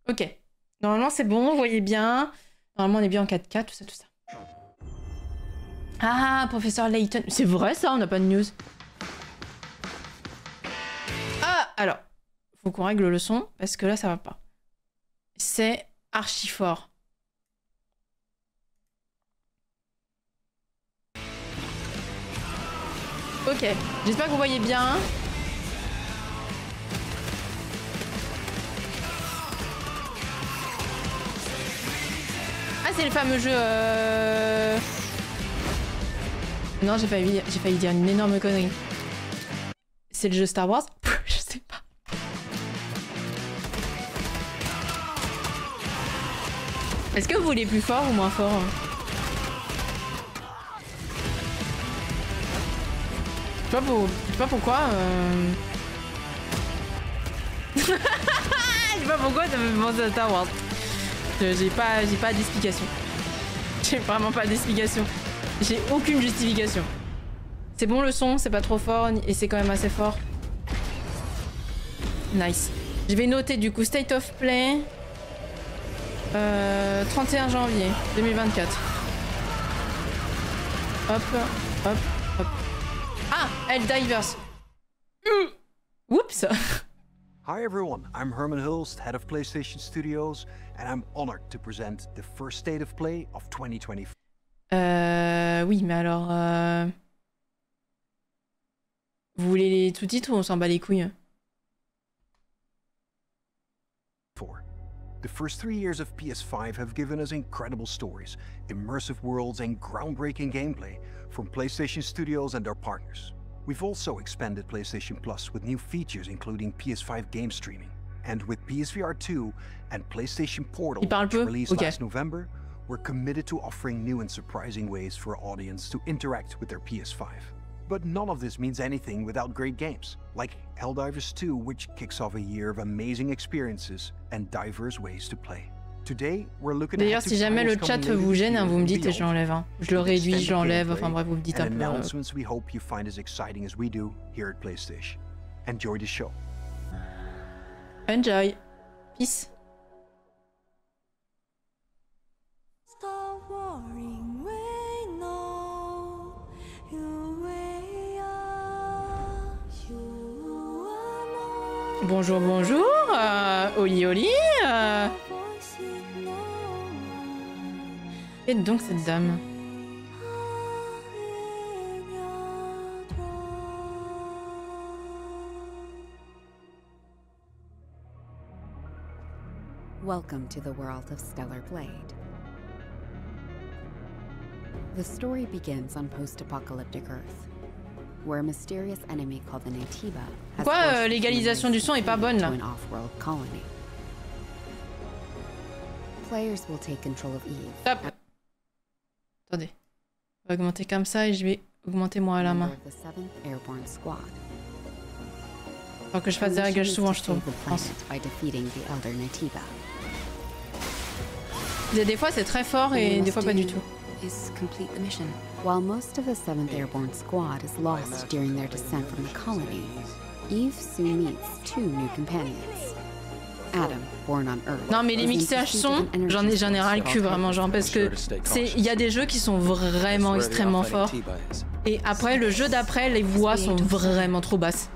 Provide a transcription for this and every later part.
Ok. Normalement, c'est bon, vous voyez bien. Normalement, on est bien en 4K, tout ça, tout ça. Ah, professeur Layton. C'est vrai, ça, on n'a pas de news. Ah, alors. Faut qu'on règle le son, parce que là, ça va pas. C'est archi fort. Ok. J'espère que vous voyez bien. Ah, c'est le fameux jeu... Non, j'ai failli dire une énorme connerie. C'est le jeu Star Wars? Je sais pas. Est-ce que vous voulez plus fort ou moins fort? Je sais pas pourquoi. Je sais pas pourquoi ça me pense à Star Wars. J'ai pas d'explication. J'ai vraiment pas d'explication. J'ai aucune justification. C'est bon le son, c'est pas trop fort et c'est quand même assez fort. Nice. Je vais noter du coup State of Play. 31 janvier 2024. Hop, hop, hop. Ah, Helldivers. Oups. Hi everyone, I'm Herman Hulst, head of PlayStation Studios, and I'm honored to present the first State of Play of 2024. Oui, mais alors... Vous voulez les sous-titres ou on s'en bat les couilles? The first 3 years of PS5 have given us incredible stories, immersive worlds, and groundbreaking gameplay from PlayStation Studios and their partners. We've also expanded PlayStation Plus with new features including PS5 game streaming. And with PSVR 2 and PlayStation Portal, which released last November, we're committed to offering new and surprising ways for our audience to interact with their PS5. But none of this means anything without great games, like Helldivers 2, which kicks off a year of amazing experiences and diverse ways to play. Today, we're looking at D'ailleurs, si jamais le chat vous gêne, hein, vous me dites et je l'enlève. Hein. Je le réduis, je l'enlève, enfin bref, vous me dites un peu. Announcements we hope you find as exciting as we do here at PlayStation. Enjoy the show. Enjoy. Peace. Bonjour, bonjour, Oli Oli. Et donc cette dame. Welcome to the world of Stellar Blade. The story begins on post-apocalyptic Earth, where a mysterious enemy called the Naytiba has Pourquoi l'égalisation du son est pas bonne là? an off-world colony. Players will take control of Eve. Stop. Attendez. On va augmenter comme ça et je vais augmenter moi à la main. Faut que je fasse des réglages souvent, je trouve. Des fois c'est très fort et des fois pas du tout. While most of the 7th Airborne Squad is lost during their descent from the colony, Eve soon meets 2 new companions. Adam, born on Earth. Non mais les mixages son, j'en ai ras le cul vraiment, genre parce que il y a des jeux qui sont vraiment extrêmement forts et après le jeu d'après les voix sont vraiment trop basses.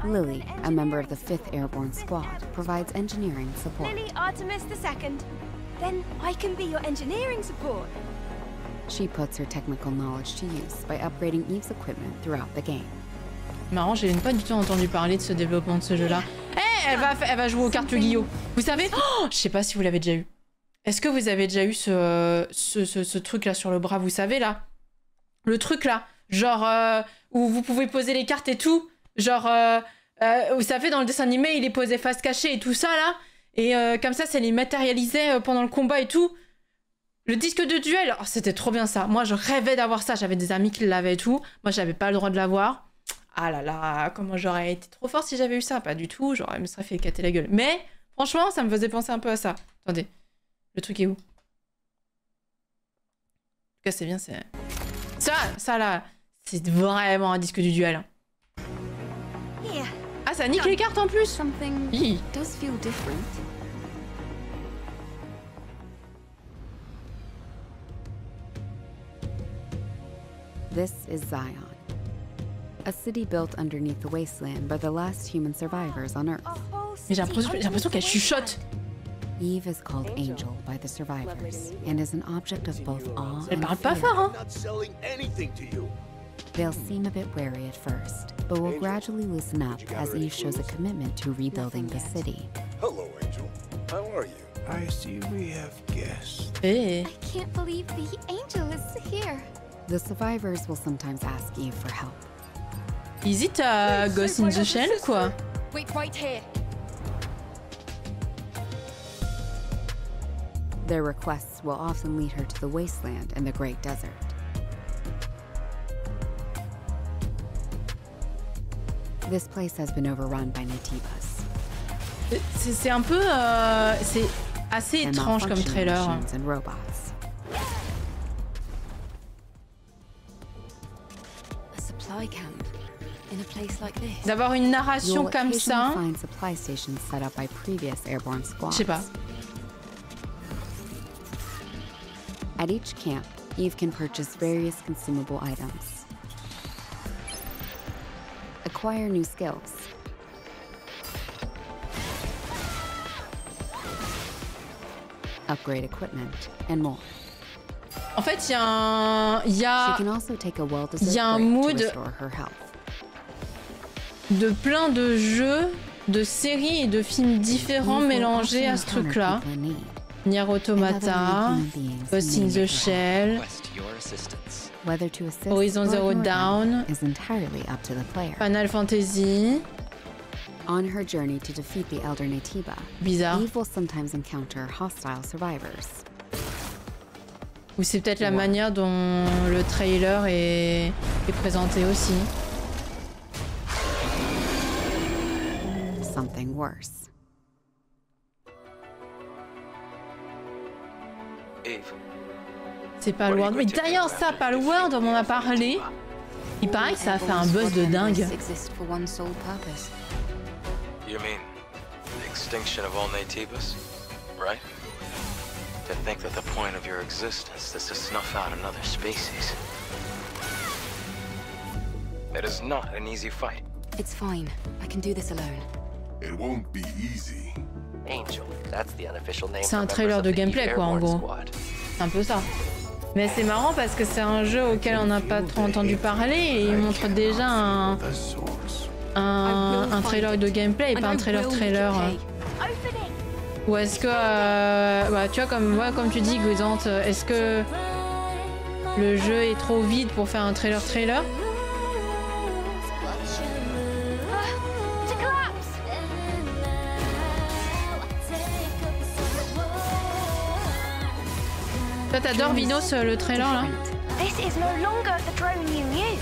Lily, a member of the 5th Airborne Squad, provides engineering support. Lily Artemis II. Then I can be your engineering support. She puts her technical knowledge to use by upgrading Eve's equipment throughout the game. Marrant, j'ai pas du tout entendu parler de ce développement de ce jeu-là. Eh, elle va jouer aux cartes Yu-Gi-Oh! Vous savez, je sais pas si vous l'avez déjà eu. Est-ce que vous avez déjà eu ce truc-là sur le bras, vous savez, là? Le truc, là, genre, où vous pouvez poser les cartes et tout. Genre, vous savez, dans le dessin animé, il est posé face cachée et tout ça, là. Et comme ça les matérialisait pendant le combat et tout. Le disque de duel, oh, c'était trop bien ça. Moi, je rêvais d'avoir ça. J'avais des amis qui l'avaient et tout. Moi, j'avais pas le droit de l'avoir. Ah là là, comment j'aurais été trop fort si j'avais eu ça. Pas du tout, j'aurais me serais fait éclater la gueule. Mais, franchement, ça me faisait penser un peu à ça. Attendez, le truc est où? En tout cas, c'est bien, c'est... Ça là, c'est vraiment un disque du duel. Ah, ça nique les cartes en plus. Something Hi. does feel different. This is Zion, a city built underneath the wasteland by the last human survivors on Earth. A whole Mais j'ai city l'impression qu'elle chuchote. Eve is called Angel by the survivors and is an object of both awe Elle and parle pas fear. fort, hein. Not selling anything to you. They'll seem a bit wary at first, but will gradually loosen up as Eve shows a commitment to rebuilding the city. Hello, Angel. How are you? I see we have guests. Eh. I can't believe the angel is here. The survivors will sometimes ask Eve for help. Hésite à Ghost in the Shell, quoi. Wait right here. Their requests will often lead her to the wasteland and the Great Desert. This place has been overrun by Naytibas C'est un peu... c'est assez and étrange comme malfunctioning trailer. machines and robots. A supply camp in a place like this. D'avoir une narration You'll comme occasionally ça... find supply stations set up by previous airborne Je squads. sais pas. At each camp, Eve can purchase various consumable items, acquire new skills, upgrade equipment, and more. En fait, il y a un... Il y She a can also take a well-deserved y a un break mood- to restore her health. de plein de jeux, de séries et de films différents Eve will mélangés often à ce encounter truc-là. people in need, Nier and other Automata, human beings Ghost in need the her Shell, Request your assistance. help. Whether to assist Horizon or Zero ignore them Dawn, is entirely up to the player. Final Fantasy, On her journey to defeat the Elder Naytiba, bizarre. Eve will sometimes encounter hostile survivors. Ou c'est peut-être la manière dont le trailer est présenté aussi. Something worse. Eve. C'est Palworld. Mais d'ailleurs, ça, Palworld, on en a parlé. Il paraît que ça a fait un buzz de dingue. Exist for one sole purpose. You mean the extinction of all Naytibas, right? To think that the point of your existence is to snuff out another species. It is not an easy fight. It's fine. I can do this alone. It won't be easy. Angel, that's the unofficial name. C'est un for trailer members de of the gameplay, quoi, en Airborne gros. Squad. C'est un peu ça. Mais c'est marrant parce que c'est un jeu auquel on n'a pas trop entendu parler et il montre déjà The source. un trailer de gameplay et pas un trailer. Open it. Ou est-ce que, bah, tu vois, comme tu dis, Grisante, est-ce que le jeu est trop vide pour faire un trailer? To collapse. Toi, t'adores Vinos, le trailer là? This is no longer the drone you knew.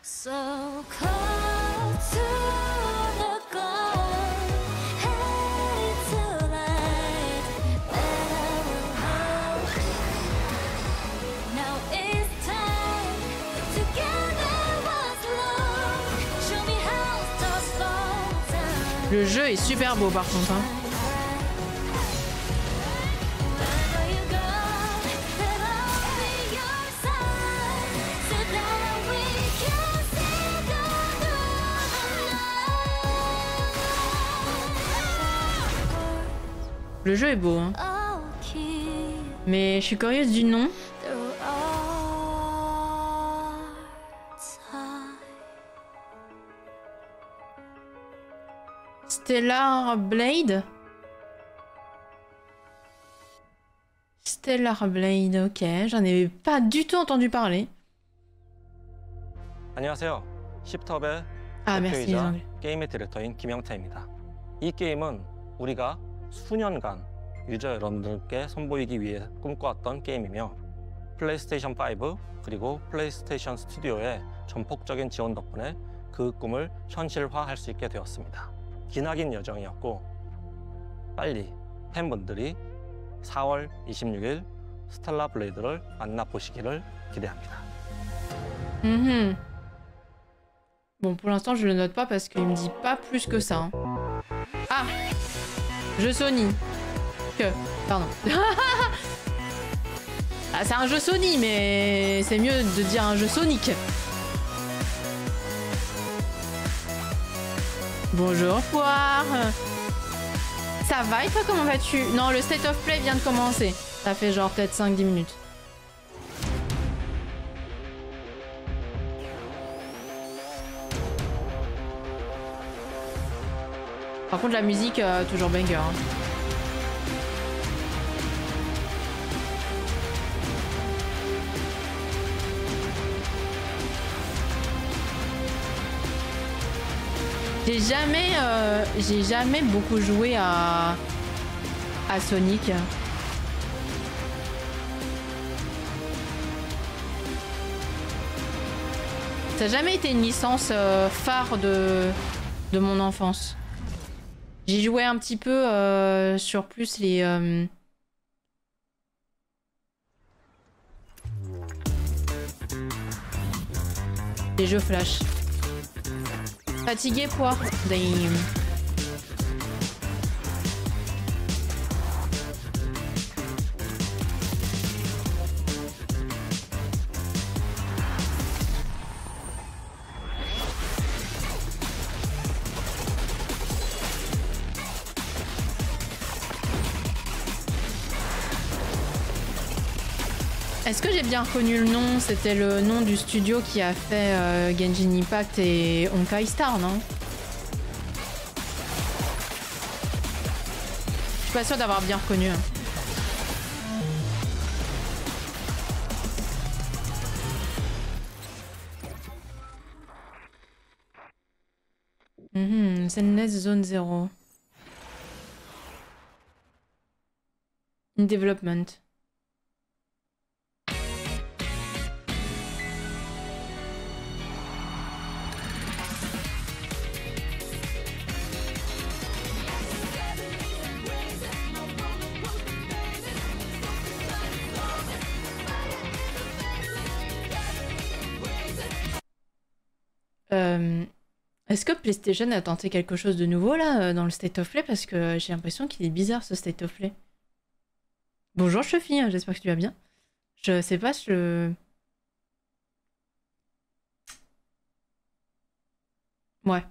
So close to the goal, headed to light that I will hold. Now it's time. Together was long. Show me how to slow down. Le jeu est super beau par contre. Hein. Wherever you go, then I'll be your side, so that we can see the light. Le jeu est beau, hein. I'll keep Mais je suis curieuse du nom. through all time. Stellar Blade. Stellar Blade, ok. J'en ai pas du tout entendu parler. 안녕하세요. 시프트업의 Ah, merci les 대표이자 anglais. 게임의 디렉터인 김영태입니다. 이 게임은 우리가 수년간 유저 여러분들께 선보이기 위해 꿈꿔왔던 게임이며 플레이스테이션 5 그리고 플레이스테이션 스튜디오의 전폭적인 지원 덕분에 그 꿈을 현실화할 수 있게 되었습니다. 기나긴 여정이었고 빨리 팬분들이 4월 26일 스텔라 블레이드를 만나보시기를 기대합니다. Bon, pour l'instant, je le note pas parce qu'il me dit pas plus que ça. Hein. Ah, jeu Sony. Pardon. Ah, c'est un jeu Sony, mais c'est mieux de dire un jeu Sonic. Bonjour, Poire. Ça va et toi, comment vas-tu? Non, le State of Play vient de commencer. Ça fait genre peut-être 5-10 minutes. Par contre, la musique, toujours banger. Hein. J'ai jamais beaucoup joué à Sonic. Ça n'a jamais été une licence phare de mon enfance. J'y jouais un petit peu sur plus les jeux Flash. Fatigué, Poire. Damn. Est-ce que j'ai bien reconnu le nom? C'était le nom du studio qui a fait Genshin Impact et Honkai Star, non? Je suis pas sûre d'avoir bien reconnu. Zenless Zone 0. In development. Est-ce que PlayStation a tenté quelque chose de nouveau là dans le State of Play? Parce que j'ai l'impression qu'il est bizarre ce State of Play. Bonjour Chuffy, j'espère que tu vas bien. Je sais pas, Ouais.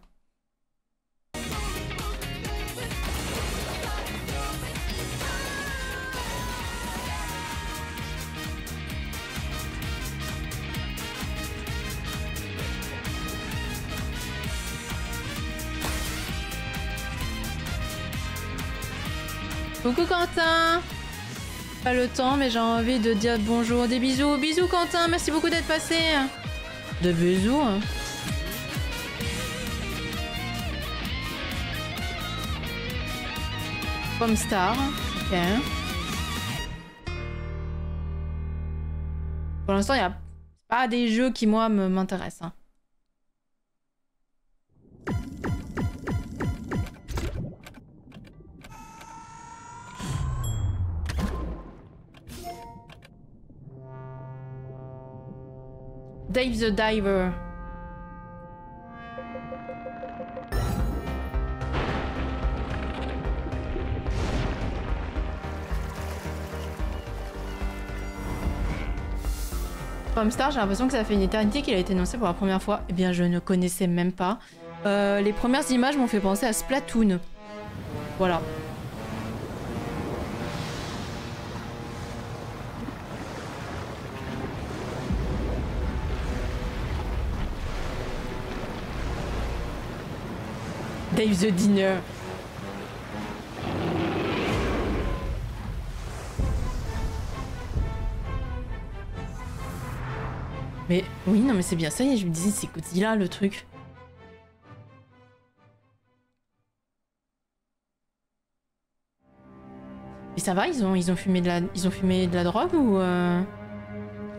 Coucou Quentin. Pas le temps, mais j'ai envie de dire bonjour, des bisous. Bisous Quentin, merci beaucoup d'être passé. De bisous. Pomme Star, ok. Pour l'instant, il n'y a pas des jeux qui, moi, m'intéressent. Hein. Dave the Diver. Star, j'ai l'impression que ça fait une éternité qu'il a été annoncé pour la première fois. Eh bien, je ne connaissais même pas. Les premières images m'ont fait penser à Splatoon. Voilà. Dave the Dinner. Mais oui, non mais c'est bien ça, je me disais c'est Godzilla le truc. Mais ça va, ils ont fumé de la drogue ou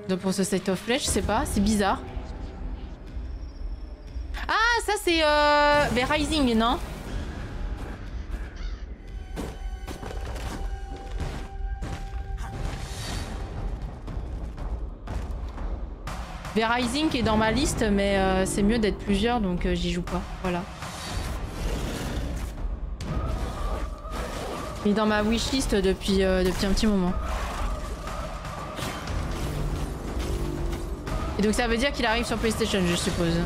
donc pour ce State of Play, je sais pas, c'est bizarre. Ah, ça c'est V-Rising, non? V-Rising qui est dans ma liste, mais c'est mieux d'être plusieurs, donc j'y joue pas. Voilà. Il est dans ma wishlist depuis un petit moment. Et donc ça veut dire qu'il arrive sur PlayStation, je suppose.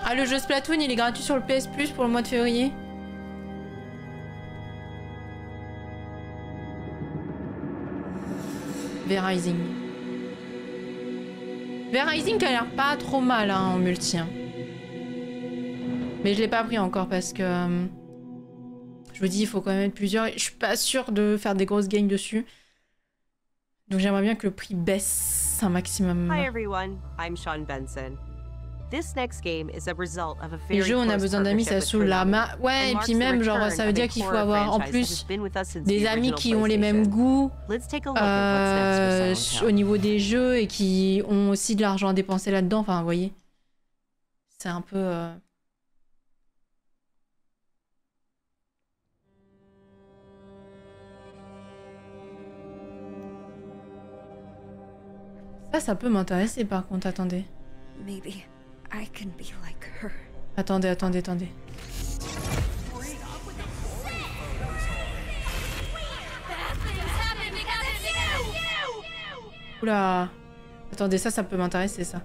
Ah, le jeu Splatoon, il est gratuit sur le PS Plus pour le mois de février. V-Rising. V-Rising qui a l'air pas trop mal hein, en multi. Hein. Mais je l'ai pas pris encore parce que... je vous dis, il faut quand même être plusieurs. Je suis pas sûre de faire des grosses gains dessus. Donc j'aimerais bien que le prix baisse un maximum. Hi everyone, I'm Sean Benson. This next game is a result of a very Les jeux, on a besoin d'amis, ça saoule la main. Ouais, et puis même, genre, ça veut dire qu'il faut avoir en plus des amis qui ont les mêmes goûts au niveau des jeux et qui ont aussi de l'argent à dépenser là-dedans. Enfin, vous voyez. C'est un peu... Ça peut m'intéresser par contre, attendez. Maybe I can be like her. Attendez. Oula. Attendez, ça peut m'intéresser, ça.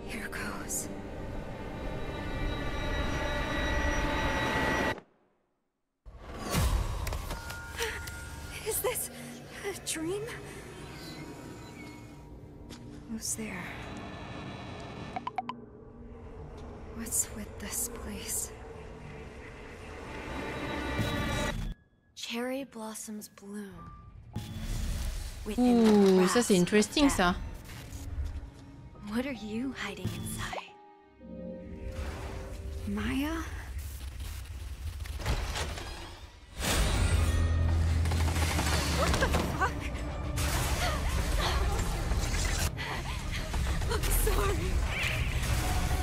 Here goes. Is this a dream? Who's there? What's with this place? Cherry blossoms bloom. Ouh, ça c'est interesting ça. What are you hiding inside? Maya? What the fuck? I'm sorry.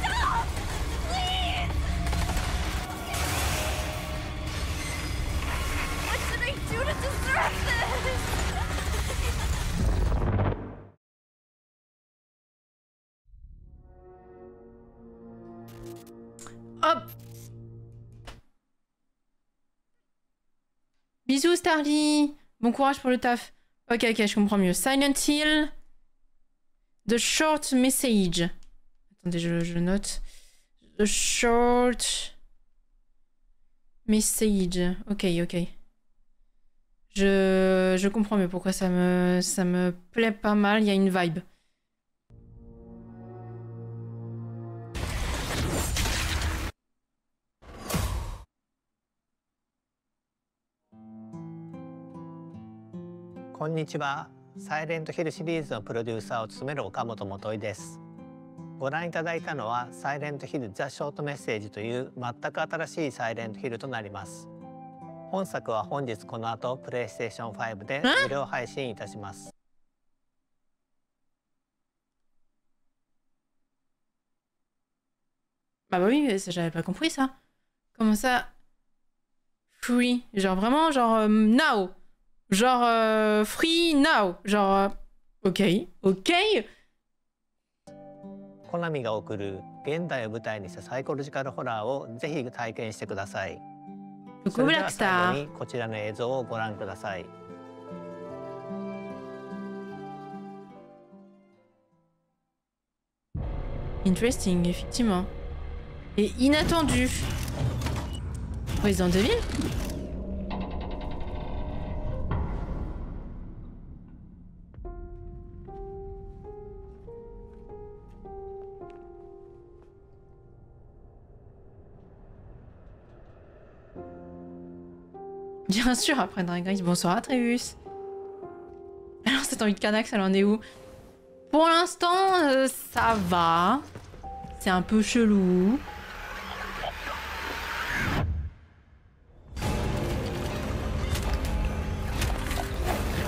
Stop! Please! What did I do to deserve this? Hop. Bisous Starly. Bon courage pour le taf. Ok, je comprends mieux. Silent Hill. The short message. Attendez, je note. The short message. Ok. Je comprends mieux pourquoi ça me plaît pas mal. Il y a une vibe. Konnichiwa. サイレントヒルシリーズのプロデューサーを務める岡本元井です。ご覧いただいたのはサイレントヒルザ・ショートメッセージという全く新しいサイレントヒルとなります。本作は本日この後プレイステーション5で無料配信いたします。Bah oui, j'avais pas compris ça. Comment ça? Free. Genre vraiment, genre now. Genre free now. Genre ok. コナミが送る現代を舞台にしたサイコロジカルホラーをぜひ体験してください。それでは最後にこちらの映像をご覧ください。Interesting, effectivement. Et inattendu. Resident Evil? Bien sûr, après Drag Race. Bonsoir Atreus. Alors cette envie de Canax, elle en est où? Pour l'instant, ça va. C'est un peu chelou.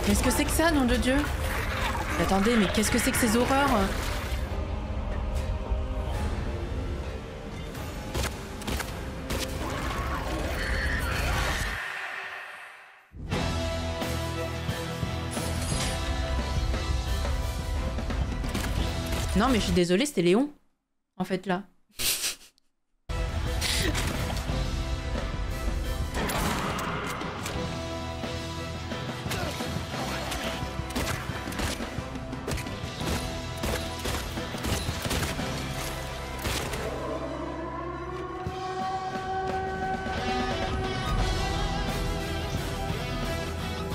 Qu'est-ce que c'est que ça, nom de Dieu? Attendez, mais qu'est-ce que c'est que ces horreurs? Non, mais je suis désolée, c'était Léon. En fait, là.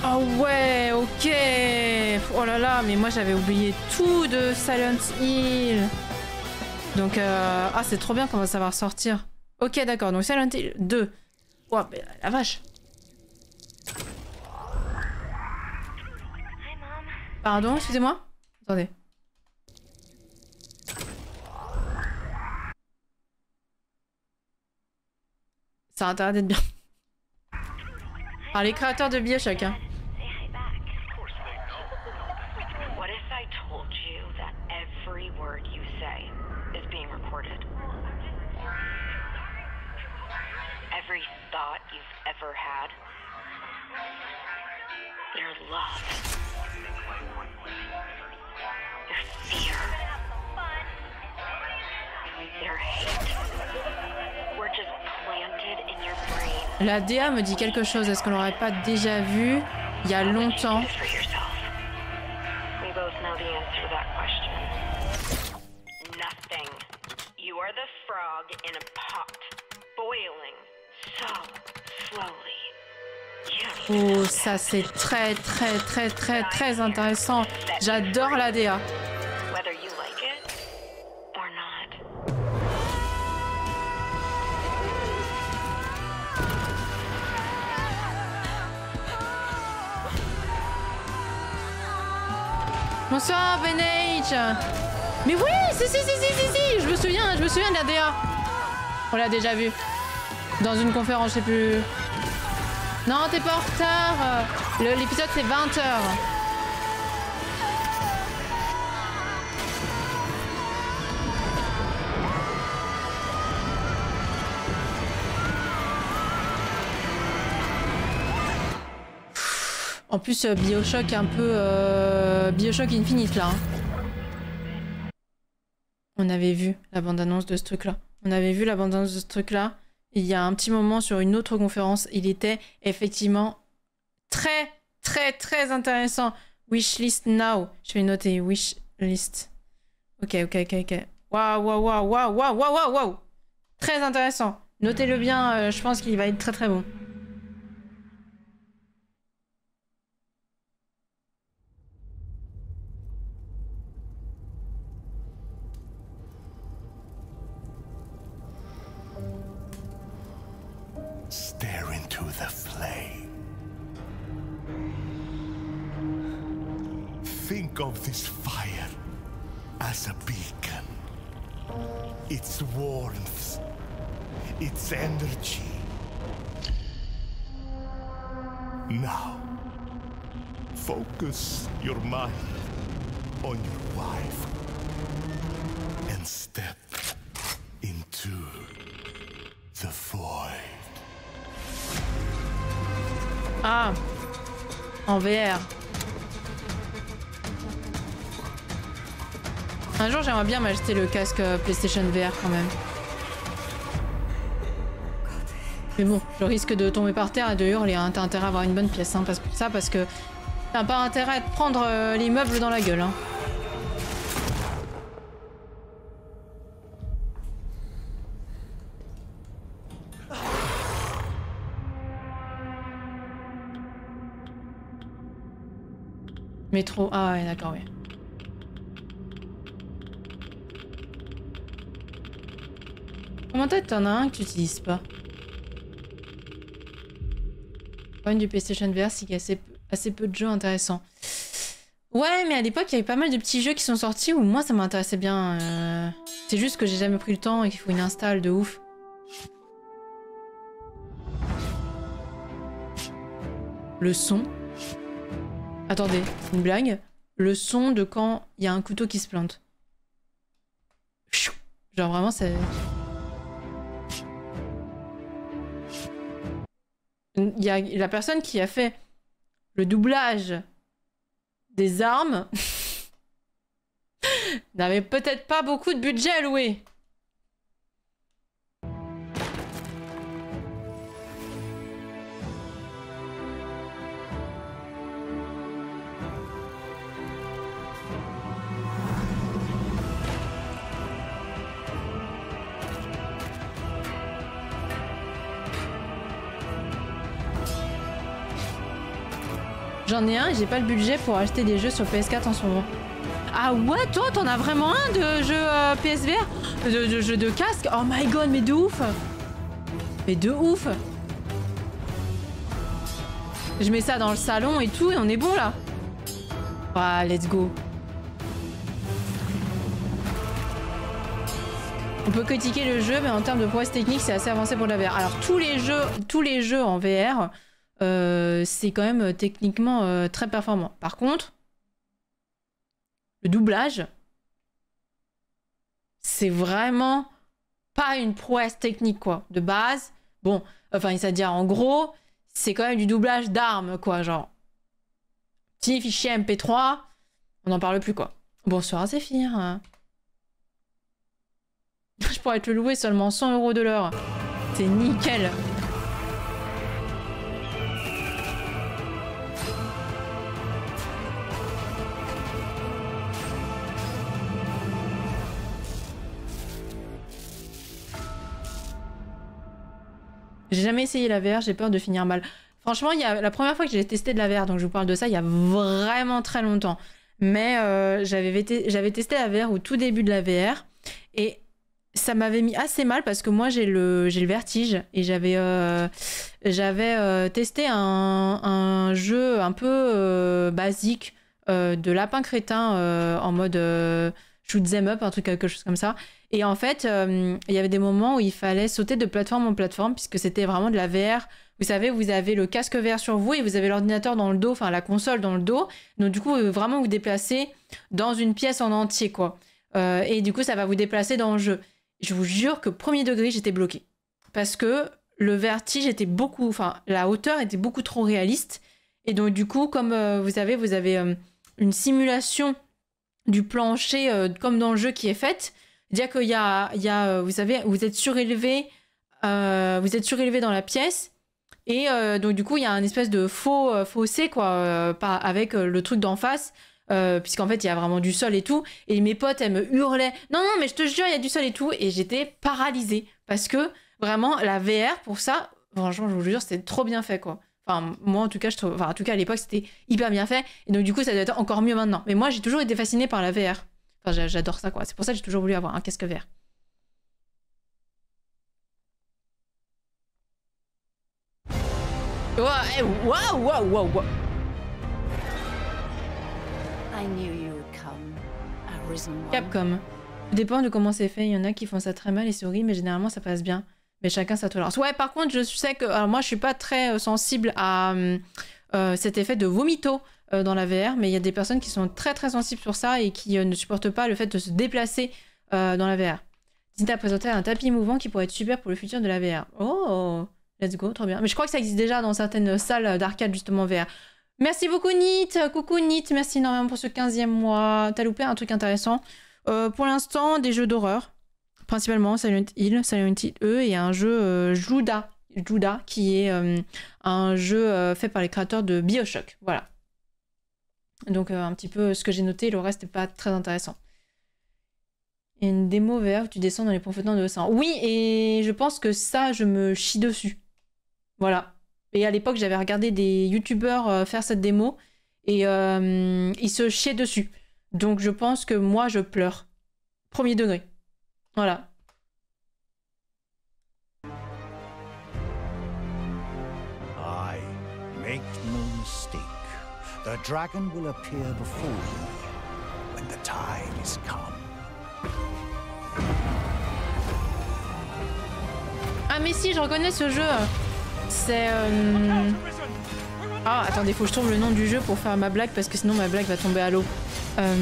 Oh ouais, ok. Oh là là, mais moi j'avais oublié tout de Silent Hill. Donc, ah, c'est trop bien comment ça va ressortir. Ok, d'accord, donc Silent Hill 2. Oh, mais la vache. Pardon, excusez-moi. Attendez. Ça a intérêt d'être bien. Ah, les créateurs de BioShock, hein. What if I told you that every word you say is being recorded? Every thought you've ever had? Your love. Your fear. Your hate. We're just planted in your brain. La DA me dit quelque chose. Est-ce qu'on l'aurait pas déjà vu il y a longtemps? We both know the answer to that question. Nothing. You are the frog in a pot, boiling so slowly. Oh, ça c'est très très très très très intéressant. J'adore la DA. Whether you like it or not. Bonsoir Benage. Mais oui, si, je me souviens de la DA. On l'a déjà vu. Dans une conférence, je sais plus. Non, t'es pas en retard. L'épisode c'est 20h. En plus, BioShock un peu... BioShock Infinite, là. Hein. On avait vu la bande-annonce de ce truc-là. Il y a un petit moment sur une autre conférence, il était effectivement très, très, très intéressant. Wishlist now. Je vais noter wishlist. Ok. Waouh. Très intéressant. Notez-le bien, je pense qu'il va être très, très bon. Stare into the flame. Think of this fire as a beacon. Its warmth, its energy. Now, focus your mind on your wife and step into the void. Ah, en VR. Un jour, j'aimerais bien m'acheter le casque PlayStation VR quand même. Mais bon, je risque de tomber par terre et de hurler. Hein. T'as intérêt à avoir une bonne pièce, hein, parce que t'as pas intérêt à te prendre les meubles dans la gueule. Hein. Métro. Ah ouais, d'accord, ouais. Comment t'en as un que tu utilises pas? Le problème du PlayStation VR, c'est qu'il y a assez peu de jeux intéressants. Ouais, mais à l'époque, il y avait pas mal de petits jeux qui sont sortis où moi, ça m'intéressait bien. C'est juste que j'ai jamais pris le temps et qu'il faut une install de ouf. Le son. Attendez, une blague. Le son de quand il y a un couteau qui se plante. Genre vraiment, c'est... Il y a la personne qui a fait le doublage des armes. n'avez peut-être pas beaucoup de budget à louer. J'en ai un et j'ai pas le budget pour acheter des jeux sur PS4 en ce moment. Ah ouais, toi t'en as vraiment un de jeu PSVR, de jeu de casque? Oh my god, mais de ouf! Mais de ouf! Je mets ça dans le salon et tout et on est bon là. Ah, let's go. On peut critiquer le jeu, mais en termes de prouesse technique, c'est assez avancé pour la VR. Alors tous les jeux en VR, c'est quand même techniquement très performant. Par contre, le doublage, c'est vraiment pas une prouesse technique, quoi. De base, bon, enfin, c'est-à-dire, en gros, c'est quand même du doublage d'armes, quoi, genre. Petit fichier MP3, on n'en parle plus, quoi. Bonsoir, Zéphyr. Je pourrais te le louer seulement 100 € de l'heure. C'est nickel. J'ai jamais essayé la VR, j'ai peur de finir mal. Franchement, il y a la première fois que j'ai testé de la VR, donc je vous parle de ça il y a vraiment très longtemps. Mais j'avais testé la VR au tout début de la VR et ça m'avait mis assez mal parce que moi j'ai le vertige et j'avais testé un jeu un peu basique de lapin crétin en mode shoot them up, un truc quelque chose comme ça. Et en fait, il y avait des moments où il fallait sauter de plateforme en plateforme puisque c'était vraiment de la VR. Vous savez, vous avez le casque VR sur vous et vous avez l'ordinateur dans le dos, enfin la console dans le dos. Donc du coup, vraiment vous déplacez dans une pièce en entier, quoi. Et du coup, ça va vous déplacer dans le jeu. Je vous jure que premier degré, j'étais bloquée. Parce que le vertige était beaucoup... Enfin, la hauteur était beaucoup trop réaliste. Et donc du coup, comme vous avez une simulation du plancher comme dans le jeu qui est faite. C'est-à-dire qu'il y a, vous savez, vous êtes surélevé dans la pièce et donc du coup il y a un espèce de fossé quoi, avec le truc d'en face puisqu'en fait il y a vraiment du sol et tout et mes potes elles me hurlaient non mais je te jure il y a du sol et tout et j'étais paralysée parce que vraiment la VR pour ça franchement je vous jure c'était trop bien fait quoi. Enfin moi en tout cas en tout cas à l'époque c'était hyper bien fait et donc du coup ça doit être encore mieux maintenant mais moi j'ai toujours été fascinée par la VR. Enfin, j'adore ça, quoi. C'est pour ça que j'ai toujours voulu avoir un casque vert. Waouh. Capcom. Tout dépend de comment c'est fait. Il y en a qui font ça très mal et c'est horrible, mais généralement ça passe bien. Mais chacun sa tolérance. Ouais, par contre, je sais que... Alors moi, je suis pas très sensible à cet effet de vomito. Dans la VR, mais il y a des personnes qui sont très très sensibles sur ça et qui ne supportent pas le fait de se déplacer dans la VR. Disney a présenté un tapis mouvant qui pourrait être super pour le futur de la VR. Oh, let's go, trop bien. Mais je crois que ça existe déjà dans certaines salles d'arcade justement VR. Merci beaucoup Nit, coucou Nit, merci énormément pour ce 15e mois. T'as loupé un truc intéressant. Pour l'instant, des jeux d'horreur, principalement Silent Hill E et un jeu Juda qui est un jeu fait par les créateurs de BioShock. Voilà. Donc un petit peu ce que j'ai noté, le reste n'est pas très intéressant. Il y a une démo VR où tu descends dans les profondeurs de l'océan. Oui, et je pense que ça, je me chie dessus. Voilà. Et à l'époque, j'avais regardé des youtubeurs faire cette démo et ils se chiaient dessus. Donc je pense que moi, je pleure. Premier degré. Voilà. I make no mistake. The dragon will appear before you when the time is come. Ah mais si, je reconnais ce jeu. C'est... Ah, attendez, faut que je trouve le nom du jeu pour faire ma blague parce que sinon ma blague va tomber à l'eau. Attendez.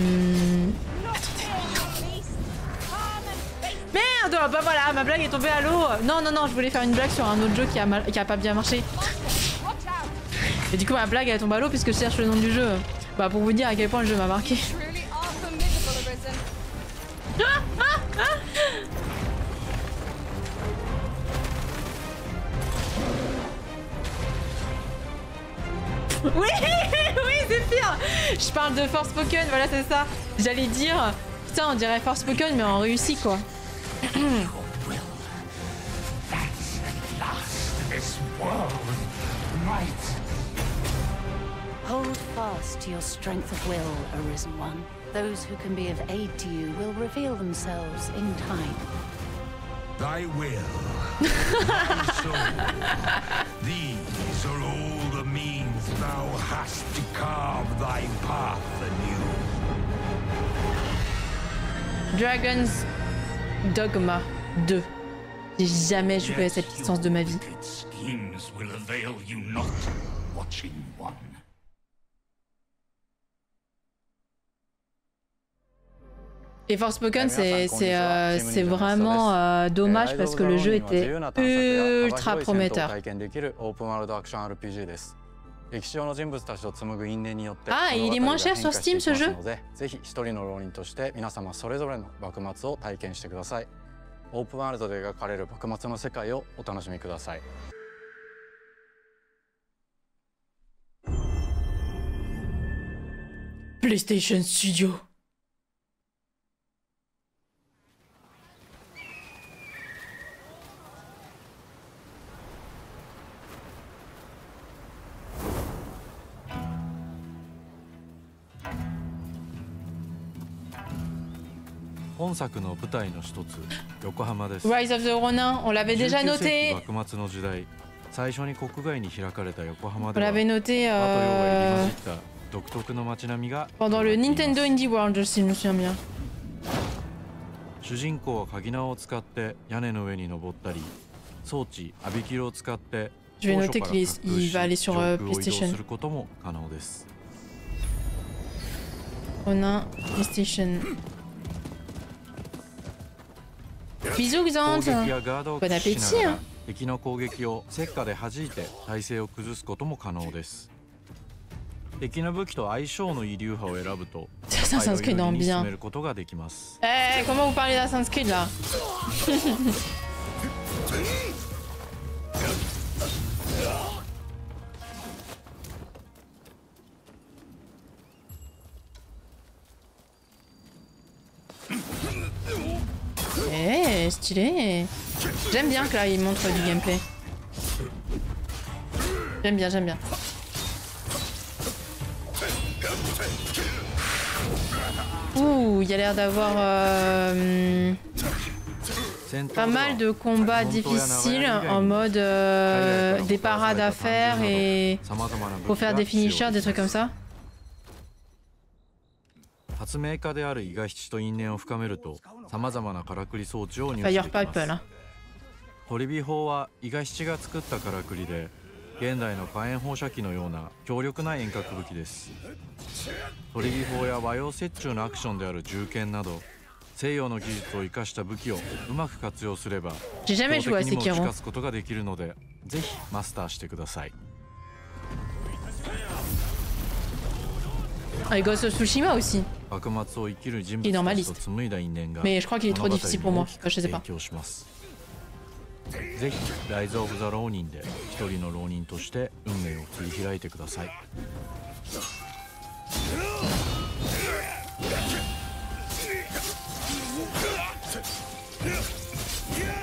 Merde, bah voilà, ma blague est tombée à l'eau. Non, je voulais faire une blague sur un autre jeu qui a pas bien marché. Et du coup ma blague elle tombe à l'eau puisque je cherche le nom du jeu. Bah pour vous dire à quel point le jeu m'a marqué. Oui, oui, c'est pire. Je parle de Forspoken, voilà, c'est ça. J'allais dire, putain, on dirait Forspoken, mais en réussi, quoi. Hold fast to your strength of will, Arisen One. Those who can be of aid to you will reveal themselves in time. Thy will, thy soul. These are all the means thou hast to carve thy path anew. Dragon's Dogma 2. J'ai jamais joué à cette licence de ma vie. Schemes will avail you not, watching one. Et Forspoken, c'est vraiment dommage parce que le jeu était ultra prometteur. Ah, et il est moins cher sur Steam ce jeu? PlayStation Studio. Rise of the Ronin, on l'avait déjà noté. On l'avait noté pendant le Nintendo Indie World, si je me souviens bien. Je vais noter qu'il va aller sur PlayStation. Ronin, PlayStation. Bisous Xante. Bon appétit hein. Ça s'inscrit dans bien. Eh, comment vous parlez d'Assassin's Creed là? Eh, stylé. J'aime bien que là il montre du gameplay. J'aime bien, j'aime bien. Ouh, il y a l'air d'avoir pas mal de combats difficiles en mode des parades à faire et faut faire des finishers, des trucs comme ça. Firepipe là. トリビ砲は伊賀七が作ったからくりで、現代の火炎放射器のような強力な遠隔武器です。トリビ砲や和洋折衷のアクションである銃剣など、西洋の技術を生かした武器をうまく活用すれば、標的にも打ち勝つことができるので、ぜひマスターしてください。Ah, et Ghost of Tsushima aussi. Qui est dans ma liste. Mais je crois qu'il est trop difficile pour moi. Enfin, je sais pas. ぜひライズ・オブ・ザ・浪人で一人の浪人として運命を切り開いてください。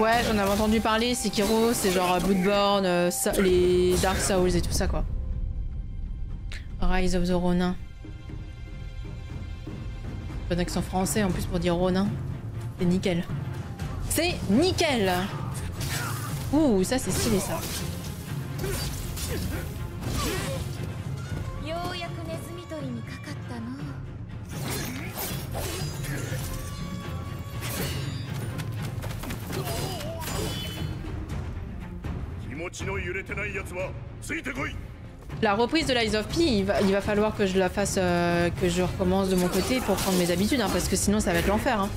Ouais, j'en avais entendu parler, Sekiro, c'est genre Bloodborne, les Dark Souls et tout ça quoi. Rise of the Ronin. Bon accent français en plus pour dire Ronin. C'est nickel. C'est nickel! Ouh, ça c'est stylé ça. La reprise de Lies of P, il va falloir que je la fasse, que je recommence de mon côté pour prendre mes habitudes, hein, parce que sinon ça va être l'enfer. Hein.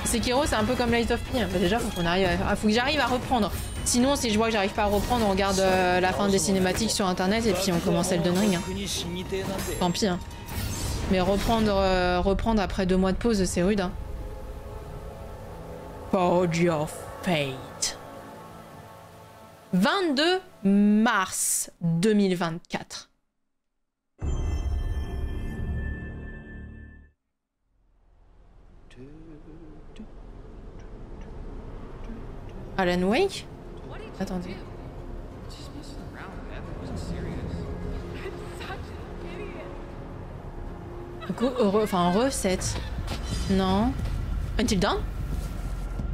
Sekiro, c'est un peu comme Lies of P. Bah déjà, faut que j'arrive à reprendre. Sinon, si je vois que j'arrive pas à reprendre, on regarde la fin des cinématiques sur internet et puis on commence Elden Ring. Hein. Tant pis. Hein. Mais reprendre après 2 mois de pause, c'est rude. Hein. Forge of Fate. 22 mars 2024. Alan Wake? Attendez. Enfin, recette. Non. Until Dawn?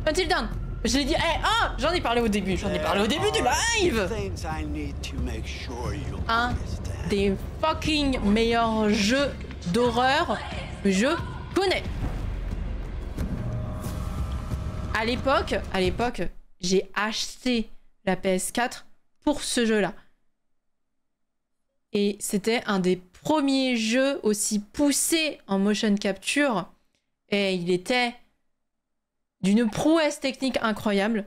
Until Dawn! Je l'ai dit. Eh, ah! J'en ai parlé au début. J'en ai parlé au début du live! Un des fucking meilleurs jeux d'horreur que je connais. À l'époque, j'ai acheté la PS4 pour ce jeu-là. Et c'était un des premiers jeux aussi poussés en motion capture. Et il était d'une prouesse technique incroyable.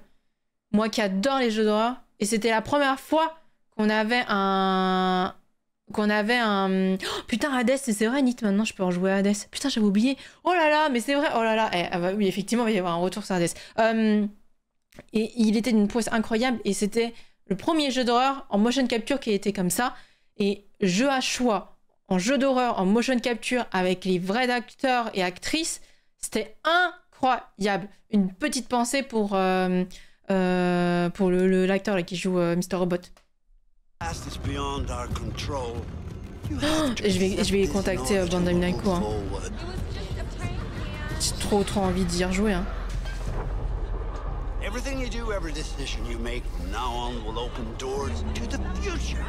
Moi qui adore les jeux d'horreur. Et c'était la première fois qu'on avait un... Oh, putain, Hades, c'est vrai, Nit, maintenant je peux rejouer à Hades. Putain, j'avais oublié. Oh là là, mais c'est vrai. Oh là là. Bah, oui, effectivement, il va y avoir un retour sur Hades. Et il était d'une prouesse incroyable. Et c'était le premier jeu d'horreur en motion capture qui était comme ça. Et jeu à choix en jeu d'horreur en motion capture avec les vrais acteurs et actrices, c'était incroyable. Une petite pensée pour l'acteur qui joue Mr. Robot. Je vais contacter Bandai Namco. Hein. J'ai trop envie d'y rejouer. Hein. Everything you do, every decision you make from now on will open doors to the future.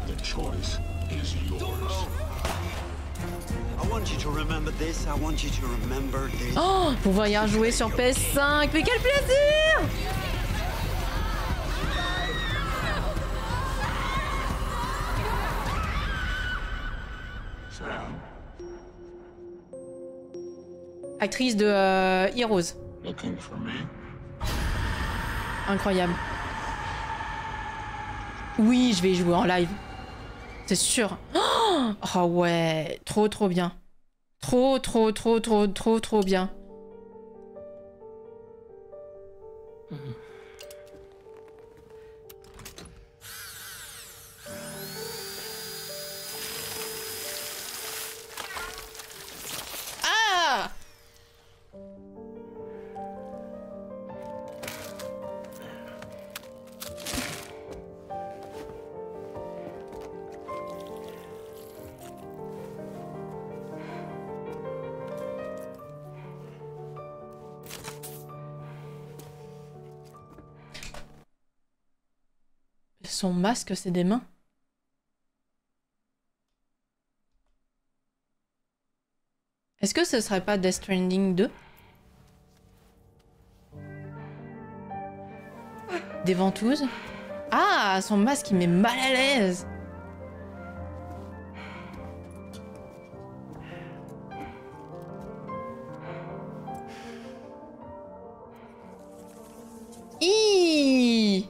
The choice is yours. I want you to remember this. I want you to remember this. Oh, pouvoir y rejouer sur PS5, mais quel plaisir! Actrice de Heroes. Incroyable. Oui, je vais y jouer en live. C'est sûr. Oh ouais, trop bien. Trop bien. Ah! Son masque, c'est des mains. Est-ce que ce serait pas Death Stranding 2? Des ventouses? Ah, son masque, il met mal à l'aise. Hi!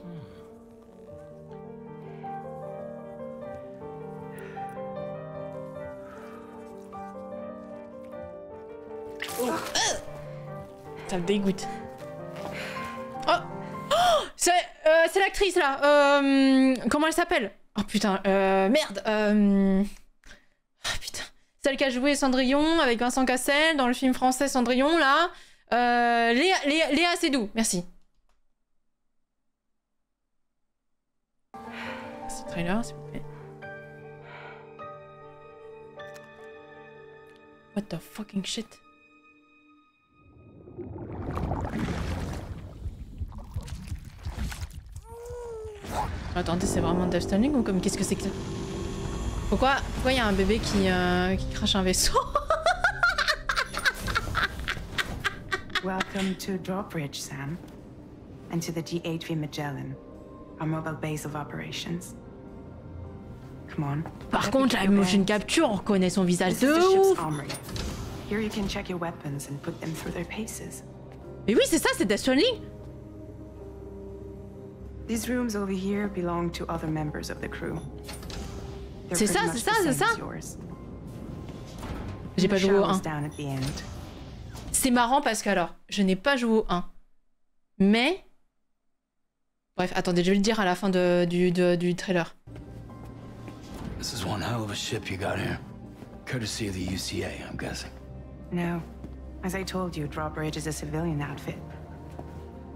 Ça me dégoûte. Oh, oh, c'est l'actrice là. Comment elle s'appelle? Oh putain, merde. Oh putain. Celle qui a joué Cendrillon avec Vincent Cassel dans le film français Cendrillon là. Léa Seydoux, merci. C'est le trailer, s'il vous plaît. What the fucking shit? Attendez, c'est vraiment Death Stranding ou comme qu'est-ce que c'est que ça? Pourquoi il y a un bébé qui crache un vaisseau? Welcome to Drawbridge, Sam, and to the GHV Magellan, our mobile base of operations. Come on. Par contre, la motion capture, on reconnaît son visage de ouf. Here you can check your weapons and put them through their paces. Mais oui, c'est ça, c'est Death Stranding. These rooms over here belong to other members of the crew. C'est ça, c'est ça, c'est ça. J'ai pas joué au 1. down at the end. C'est marrant parce que alors, je n'ai pas joué au 1. Mais... Bref, attendez, je vais le dire à la fin du trailer. This is one hell of a ship you got here. Courtesy of the UCA, I'm guessing. No. As I told you, Drawbridge is a civilian outfit.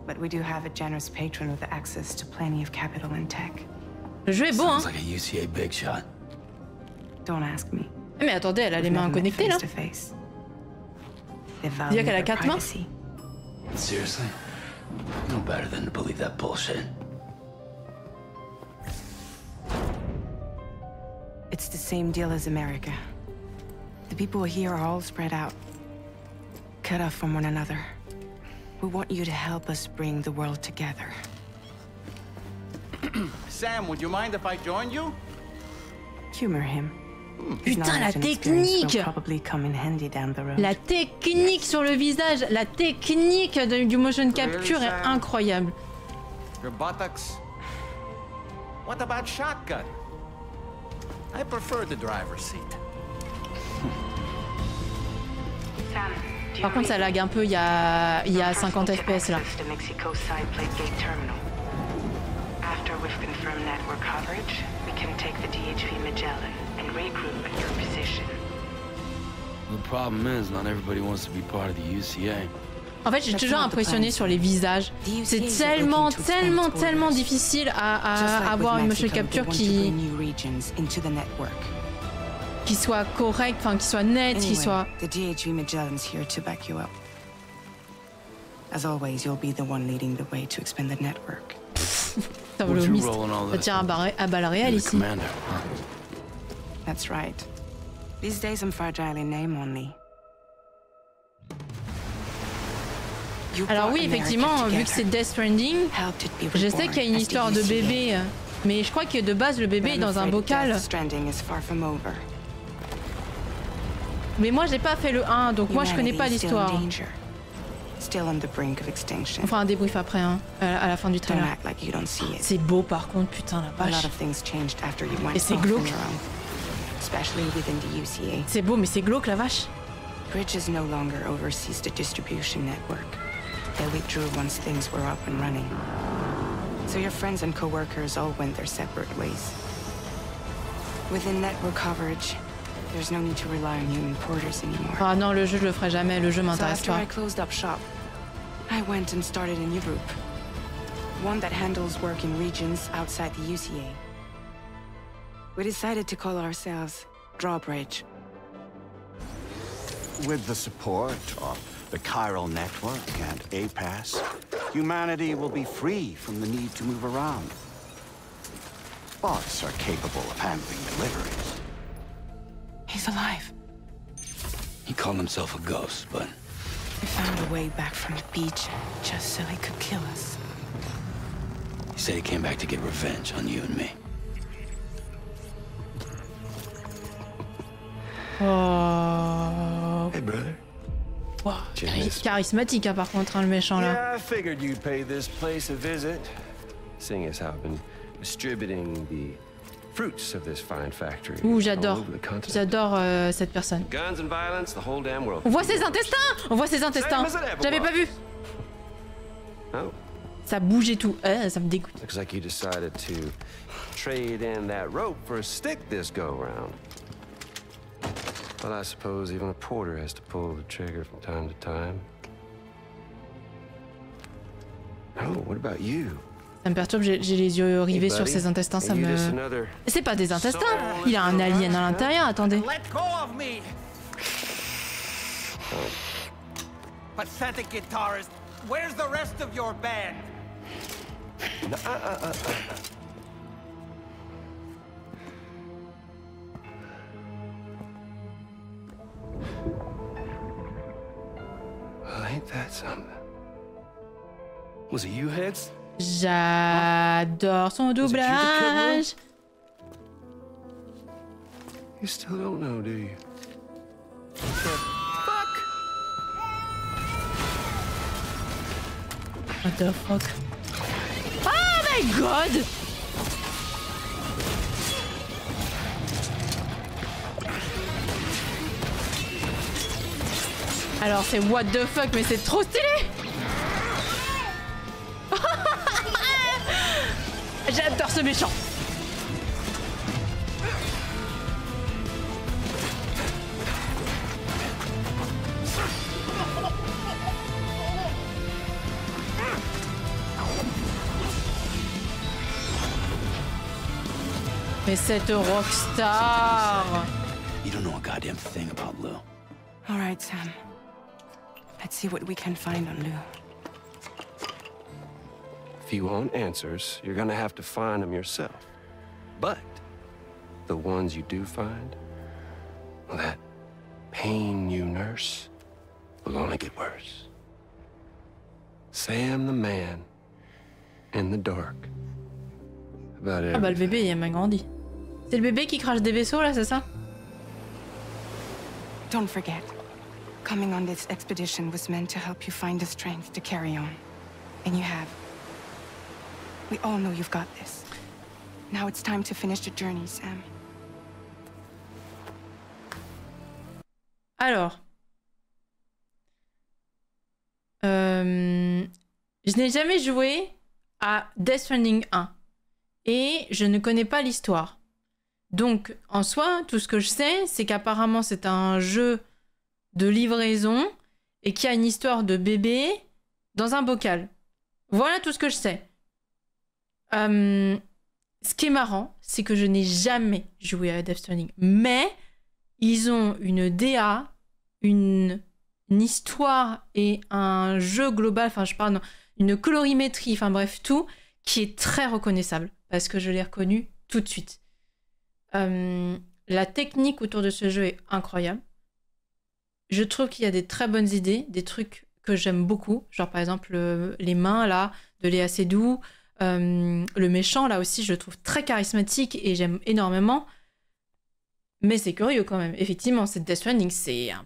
But we do have a generous patron with access to plenty of capital and tech. Le jeu est beau, hein. Sounds like a UCA big shot. Don't ask me. Mais attendez, elle a les mains connectées, là. Dire qu'elle a 4 mains. Seriously? No better than to believe that bullshit. It's the same deal as America. The people here are all spread out, cut off from one another. We want you to help us bring the world together. Sam, would you mind if I joined you? Humor him. Putain, la technique! La technique sur le visage, la technique du motion capture est incroyable. Your buttocks. What about shotgun? I prefer the driver's seat. Par contre, ça lag un peu, il y a 50 FPS là. After we've confirmed network coverage, we can take the DHV Magellan and regroup at your position. The problem is, not everybody wants to be part of the UCA. En fait, je suis toujours impressionnée sur les visages. C'est tellement difficile à avoir une motion capture qui soit correcte, enfin qui soit nette, qui soit... The DHV Magellan's here to back you up. As always, you'll be the one leading the way to expand the network. Ça tire à balles réelles ici. That's right. These days I'm fragile in name only. Alors oui, effectivement, vu que c'est Death Stranding, je sais qu'il y a une histoire de bébé, mais je crois que de base le bébé est dans un bocal. Mais moi j'ai pas fait le 1, donc moi je connais pas l'histoire. On fera un débrief après, hein, à la fin du trailer. C'est beau par contre, putain la vache. Et c'est glauque. C'est beau, mais c'est glauque la vache. Bridges no longer oversees the distribution network. They withdrew once things were up and running. So your friends and co-workers all went their separate ways. Within network coverage, there's no need to rely on human porters anymore. Ah non, le jeu je le ferai jamais, le jeu m'intéresse pas. So after I closed up shop, I went and started a new group. One that handles work in regions outside the UCA. We decided to call ourselves Drawbridge. With the support of the Chiral Network and APAS, humanity will be free from the need to move around. Bots are capable of handling deliveries. He's alive. He called himself a ghost, but... He found a way back from the beach just so he could kill us. He said he came back to get revenge on you and me. Oh. Hey, brother. Wow. Charismatique, hein, par contre, hein, le méchant là. Yeah, I figured you'd pay this place a visit, seeing as how I've been distributing the fruits of this fine factory. Ouh, j'adore cette personne. Guns and violence, the whole damn world. On voit ses intestins. On voit ses intestins. J'avais pas vu. Oh. Ça bouge et tout. Ça me dégoûte. Looks like you decided to trade in that rope for a stick this go round. Well, I suppose even a porter has to pull the trigger from time to time. Oh, what about you? Ça me perturbe, j'ai les yeux rivés sur ses intestins, ça me... C'est pas des intestins, il a un alien à l'intérieur, attendez. Let go of me! Pathetic guitarist, where's the rest of your band? Well, ain't that something? Was it you, Heads? J'adore son doublage. You still don't know, do you? What the fuck? Oh my god! Alors c'est what the fuck, mais c'est trop stylé. J'adore ce méchant. Mais cette rockstar. You don't know a goddamn thing about Lou. All right, Sam. Let's see what we can find on Lou. If you want answers, you're gonna have to find them yourself. But the ones you do find, well, that pain you nurse will only get worse. Sam the man in the dark. About Ah bah le bébé il m'a grandi. C'est le bébé qui crache des vaisseaux là, c'est ça? Don't forget, coming on this expedition was meant to help you find the strength to carry on. And you have. We all know you've got this. Now it's time to finish the journey, Sam. Alors. Je n'ai jamais joué à Death Stranding 1. Et je ne connais pas l'histoire. Donc, en soi, tout ce que je sais, c'est qu'apparemment, c'est un jeu de livraison et qu'il y a une histoire de bébé dans un bocal. Voilà tout ce que je sais. Ce qui est marrant, c'est que je n'ai jamais joué à Death Stranding. Mais ils ont une DA, une histoire et un jeu global, enfin, je parle une colorimétrie, enfin bref, tout, qui est très reconnaissable. Parce que je l'ai reconnu tout de suite. La technique autour de ce jeu est incroyable. Je trouve qu'il y a des très bonnes idées, des trucs que j'aime beaucoup. Genre par exemple les mains là, de Léa Seydoux. Le méchant là aussi, je le trouve très charismatique et j'aime énormément. Mais c'est curieux quand même. Effectivement, cette Death Stranding, c'est un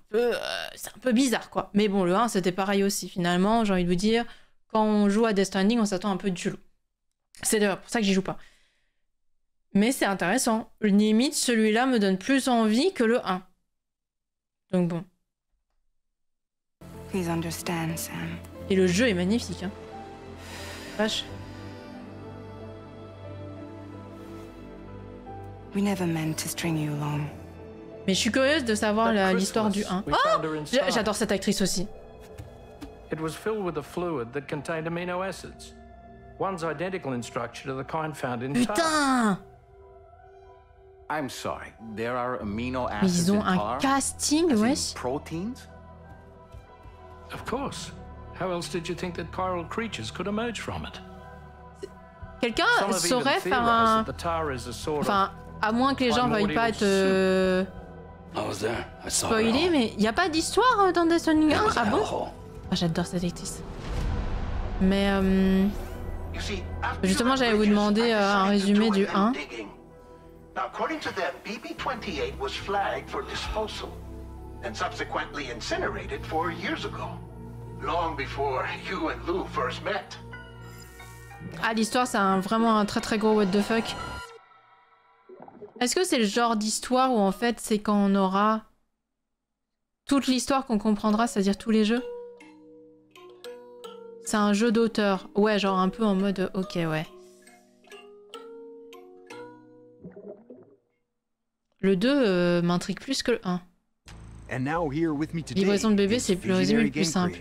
peu bizarre quoi. Mais bon, le 1 c'était pareil aussi. Finalement, j'ai envie de vous dire, quand on joue à Death Stranding, on s'attend un peu du loup. C'est d'ailleurs pour ça que j'y joue pas. Mais c'est intéressant. Limite, celui-là me donne plus envie que le 1. Donc bon. Please understand, Sam. Et le jeu est magnifique, hein. Vache. We never meant to string you along. Mais je suis curieuse de savoir l'histoire du 1. Oh, j'adore cette actrice aussi. It was filled with a fluid that contained amino acids. One's identical in structure to the kind found in tar. Putain! I'm sorry. There are amino Mais acids ils ont in un tar, casting, as in wesh. proteins? Of course. How else did you think that chiral creatures could emerge from it? Quelqu'un Some have even saurait faire theorized un... that the tar is a sort Enfin, à moins que les gens veuillent pas être spoilés, mais il n'y a pas d'histoire dans Death Stranding 1? Ah bon? Ah, j'adore cette actrice. Mais justement, j'allais vous demander un résumé du 1. Now, according to them, BB-28 was flagged for disposal and subsequently incinerated 4 years ago, long before you and Lou first met. Ah, l'histoire, c'est vraiment un très très gros what the fuck. Est-ce que c'est le genre d'histoire où en fait c'est quand on aura toute l'histoire qu'on comprendra, c'est-à-dire tous les jeux? C'est un jeu d'auteur. Ouais, genre un peu en mode ok, ouais. Le 2 m'intrigue plus que le 1. Livraison de bébé, c'est le résumé le plus simple.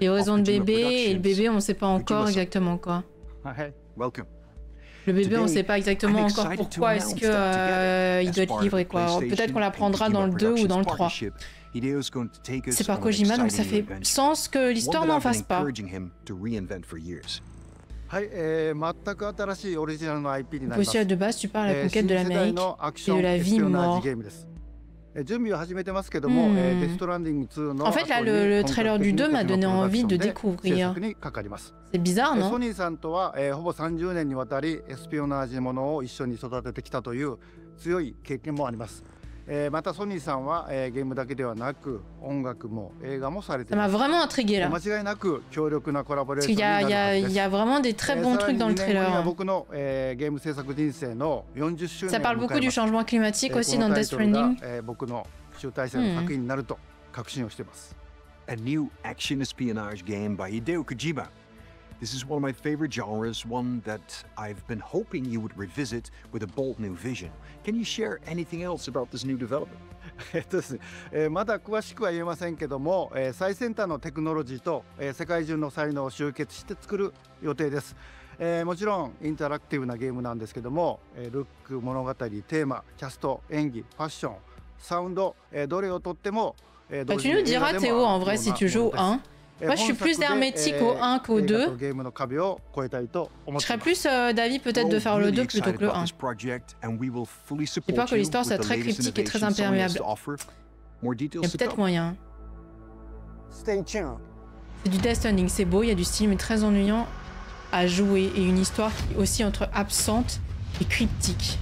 Livraison de bébé, et le bébé, on sait pas encore exactement quoi. Le bébé, on sait pas exactement encore pourquoi est-ce que il doit être livré quoi. Peut-être qu'on l'apprendra dans le 2 ou dans le 3. C'est par Kojima, donc ça fait sens que l'histoire n'en fasse pas. Le postulat de base, tu parles à la conquête de l'Amérique et de la vie mort. En fait, là, le trailer du 2 m'a donné envie de découvrir. C'est bizarre, non? またソニーさんはゲームだけではなく音楽も映画もされています。Ça m'a vraiment intrigué là. 間違いなく強力なコラボレーションになるはずです。Parce qu'il y a vraiment des très bons trucs dans le trailer. 僕のゲーム制作人生の40周年 Ça parle beaucoup du changement climatique aussi dans Death Stranding. 僕の集大成の作品になると確信をしています。a new action espionage game by Hideo Kojima. This is one of my favorite genres, one that I've been hoping you would revisit with a bold new vision. Can you share anything else about this new development? ですね、まだ詳しくは言えませんけども、最先端のテクノロジーと、世界中の才能を集結して作る予定です。もちろんインタラクティブなゲームなんですけども、ルック、物語、テーマ、キャスト、演技、ファッション、サウンド、どれをとっても、Tu nous diras Théo en vrai si tu joues au 1. Moi je suis plus hermétique au 1 qu'au 2. Je serais plus d'avis peut-être de faire le 2 plutôt que le 1. J'ai peur que l'histoire soit très cryptique et très imperméable. Il y a peut-être moyen. C'est du Death Stranding, c'est beau, il y a du style mais très ennuyant à jouer et une histoire qui est aussi entre absente et cryptique.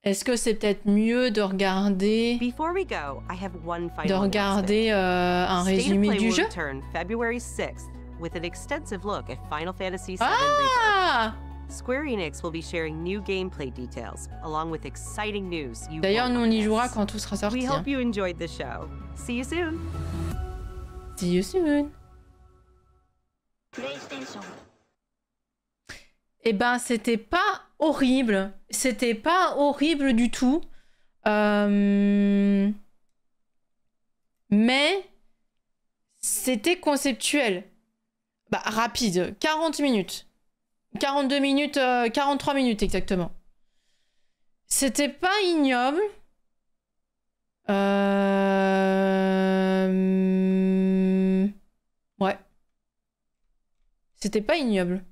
Est-ce que c'est peut-être mieux de regarder un résumé du jeu? With an extensive look at Final Fantasy VII Ah! Rebirth. Square Enix will be sharing new gameplay details, along with exciting news. D'ailleurs, nous on y jouera quand tout sera sorti. We hope you enjoyed the show. See you soon. See you soon. Eh ben, c'était pas horrible. C'était pas horrible du tout. Mais c'était conceptuel. Bah, rapide. 40 minutes. 42 minutes, 43 minutes exactement. C'était pas ignoble. Ouais. C'était pas ignoble.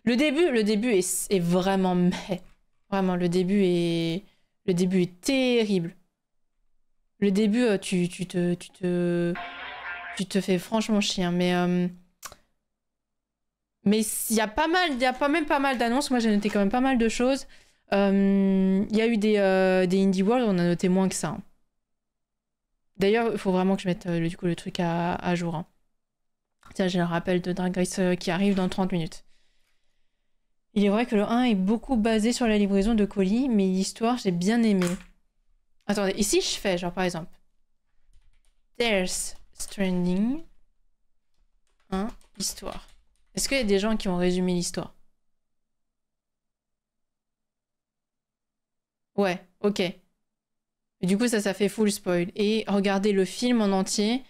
Le début est vraiment mais. Vraiment, le début est terrible. Le début, tu te fais franchement chier. Mais il y a pas mal d'annonces. Moi, j'ai noté quand même pas mal de choses. Il y a eu des Indie World, on a noté moins que ça. Hein. D'ailleurs, il faut vraiment que je mette du coup le truc à jour. Hein. Tiens, j'ai le rappel de Drag Race qui arrive dans 30 minutes. Il est vrai que le 1 est beaucoup basé sur la livraison de colis, mais l'histoire, j'ai bien aimé. Attendez, ici je fais, genre par exemple, Death Stranding 1, histoire. Est-ce qu'il y a des gens qui ont résumé l'histoire? Ouais, ok. Et du coup, ça fait full spoil. Et regardez le film en entier,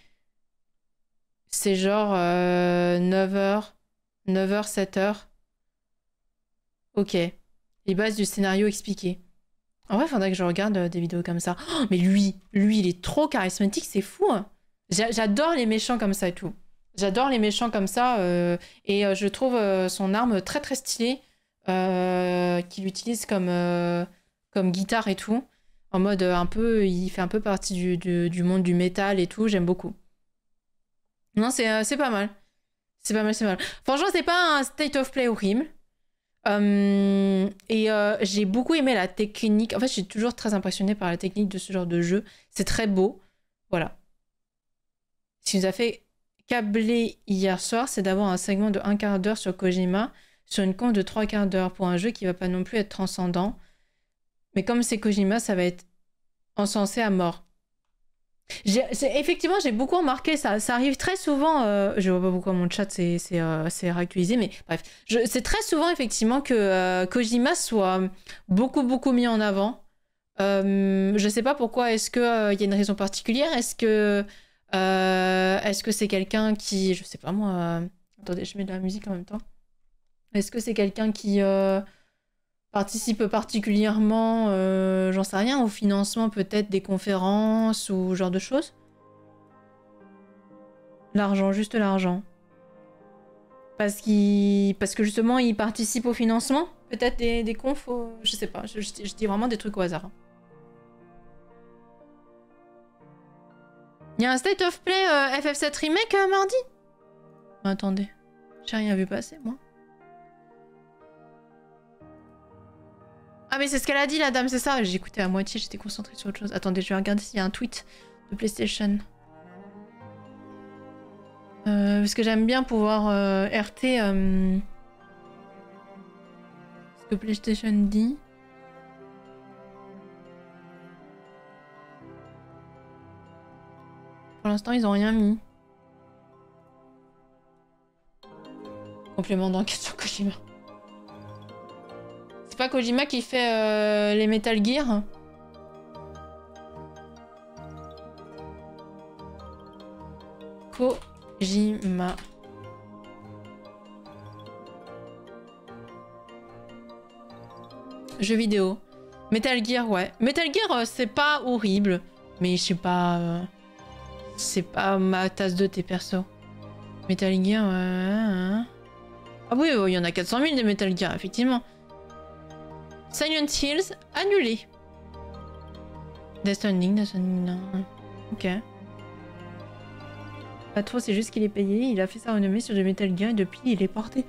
c'est genre 9h, 7h. Ok. Les bases du scénario expliquées. En vrai, il faudrait que je regarde des vidéos comme ça. Oh, mais lui, il est trop charismatique, c'est fou. Hein. J'adore les méchants comme ça et tout. J'adore les méchants comme ça. Et je trouve son arme très très stylée. Qu'il utilise comme guitare et tout. En mode un peu... Il fait un peu partie du monde du métal et tout. J'aime beaucoup. Non, c'est pas mal. C'est pas mal. Franchement, c'est pas un state of play horrible. J'ai beaucoup aimé la technique. En fait, je suis toujours très impressionnée par la technique de ce genre de jeu. C'est très beau. Voilà. Ce qui nous a fait câbler hier soir, c'est d'avoir un segment de 1/4 d'heure sur Kojima, sur une conf de 3/4 d'heure pour un jeu qui va pas non plus être transcendant. Mais comme c'est Kojima, ça va être encensé à mort. Effectivement, j'ai beaucoup remarqué ça. Ça arrive très souvent. Je vois pas pourquoi mon chat s'est réactualisé, mais bref. C'est très souvent, effectivement, que Kojima soit beaucoup mis en avant. Je sais pas pourquoi. Est-ce qu'il y a une raison particulière? Est-ce que c'est quelqu'un qui... Je sais pas moi. Attendez, je mets de la musique en même temps. Est-ce que c'est quelqu'un qui participe particulièrement, j'en sais rien, au financement peut-être des conférences ou ce genre de choses? L'argent, juste l'argent. Parce que justement, il participe au financement? Peut-être des confs, je sais pas, je dis vraiment des trucs au hasard. Il y a un State of Play FF7 Remake mardi? Attendez, j'ai rien vu passer, moi. Ah mais c'est ce qu'elle a dit la dame, c'est ça. J'ai écouté à moitié, j'étais concentrée sur autre chose. Attendez, je vais regarder s'il y a un tweet de PlayStation. Parce que j'aime bien pouvoir RT ce que PlayStation dit. Pour l'instant, ils ont rien mis. Complément d'enquête sur Kojima. C'est pas Kojima qui fait les Metal Gear? Kojima. Jeux vidéo. Metal Gear, ouais. Metal Gear, c'est pas horrible. Mais je sais pas... c'est pas ma tasse de thé perso. Metal Gear, ouais... Ah oui, il y en a 400 000 de Metal Gear, effectivement. Silent Hills, annulé. Death Stranding, non. Ok. Pas trop, c'est juste qu'il est payé. Il a fait sa renommée sur du Metal Gear et depuis, il est porté.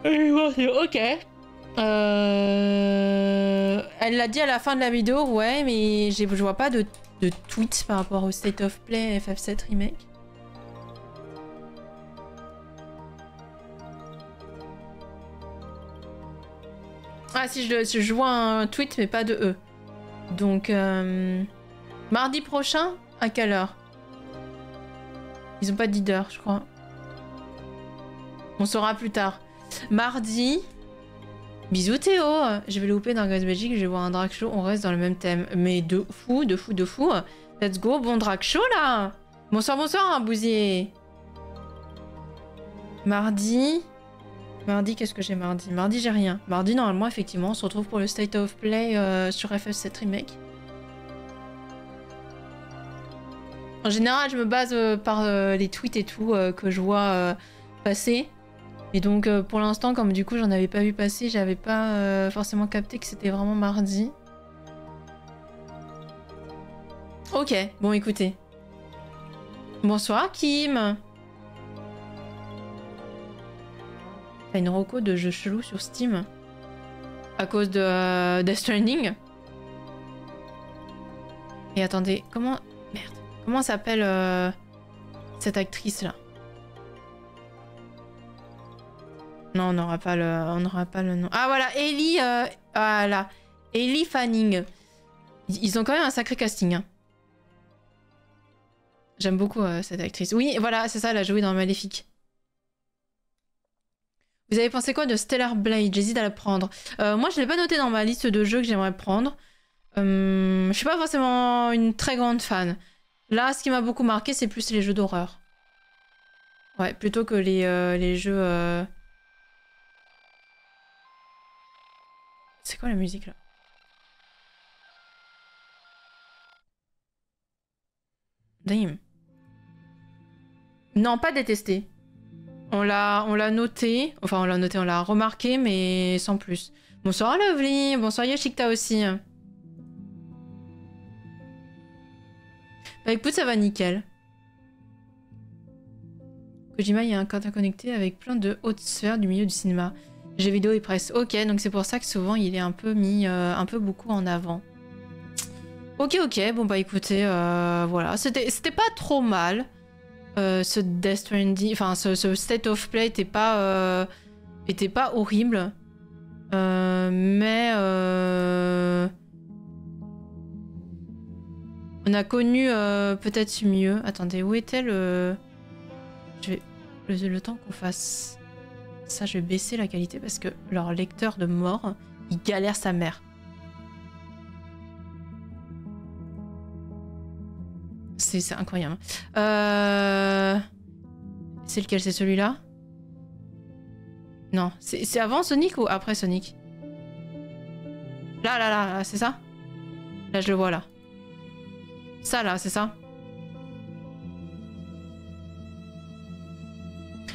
Ok. Elle l'a dit à la fin de la vidéo, ouais, mais je vois pas de tweets par rapport au State of Play FF7 Remake. Ah si, je vois un tweet mais pas de eux. Donc mardi prochain, à quelle heure? Ils ont pas dit d'heure, je crois. On saura plus tard. Mardi. Bisous Théo. Je vais le louper dans Grace Magic, je vais voir un drag show, on reste dans le même thème. Mais de fou. Let's go, bon drag show là. Bonsoir, hein, Bousier. Mardi, qu'est-ce que j'ai mardi? Mardi, j'ai rien. Mardi, normalement, effectivement, on se retrouve pour le State of Play sur FF7 Remake. En général, je me base par les tweets et tout que je vois passer. Et donc, pour l'instant, comme du coup, j'en avais pas vu passer, j'avais pas forcément capté que c'était vraiment mardi. Ok, bon, écoutez. Bonsoir, Kim. T'as une reco de jeux chelous sur Steam à cause de Death Stranding. Et attendez, comment... Merde. Comment s'appelle cette actrice là? Non, on n'aura pas le nom. Ah voilà, Ellie... voilà. Ellie Fanning. Ils ont quand même un sacré casting. Hein. J'aime beaucoup cette actrice. Oui, voilà, c'est ça, elle a joué dans Maléfique. Vous avez pensé quoi de Stellar Blade? J'hésite à la prendre. Moi, je l'ai pas noté dans ma liste de jeux que j'aimerais prendre. Je suis pas forcément une très grande fan. Là, ce qui m'a beaucoup marqué, c'est plus les jeux d'horreur. Ouais, plutôt que les jeux... C'est quoi la musique, là? Damn. Non, pas détesté. On l'a noté. Enfin, on l'a noté, on l'a remarqué, mais sans plus. Bonsoir, Lovely. Bonsoir, Yoshikta aussi. Bah écoute, ça va nickel. Kojima, il y a un cadre connecté avec plein de hautes sphères du milieu du cinéma. Jeux vidéo et presse. Ok, donc c'est pour ça que souvent, il est un peu mis un peu beaucoup en avant. Ok, bon bah écoutez, voilà. C'était pas trop mal. Ce Death Stranding, enfin ce State of Play était pas horrible, mais on a connu peut-être mieux. Attendez, où était le... Je vais le temps qu'on fasse ça, je vais baisser la qualité parce que leur lecteur de mort, il galère sa mère. C'est incroyable. C'est lequel? C'est celui-là? Non. C'est avant Sonic ou après Sonic? Là, c'est ça? Là, je le vois, là. Ça, là, c'est ça?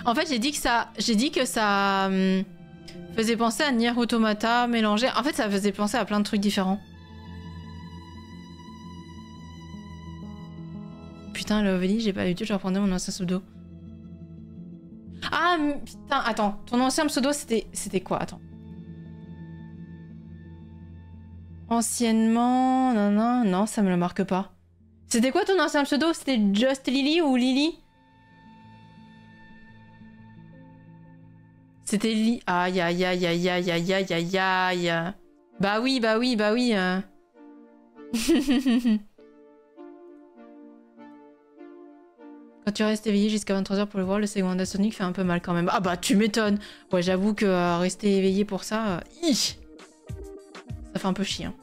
En fait, j'ai dit que ça faisait penser à Nier Automata mélangé. En fait, ça faisait penser à plein de trucs différents. Putain, Lovely, j'ai pas l'habitude, je reprendais mon ancien pseudo. Ah, putain, attends. Ton ancien pseudo, c'était quoi? Attends. Anciennement... Non, ça me le marque pas. C'était quoi ton ancien pseudo? C'était Just Lily ou Lily? C'était aïe aïe aïe aïe aïe aïe aïe aïe aïe. Bah oui, bah oui, bah oui. Quand tu restes éveillé jusqu'à 23h pour le voir, le segment Sonic fait un peu mal quand même. Ah bah tu m'étonnes. Ouais, j'avoue que rester éveillé pour ça, ça fait un peu chier. Hein.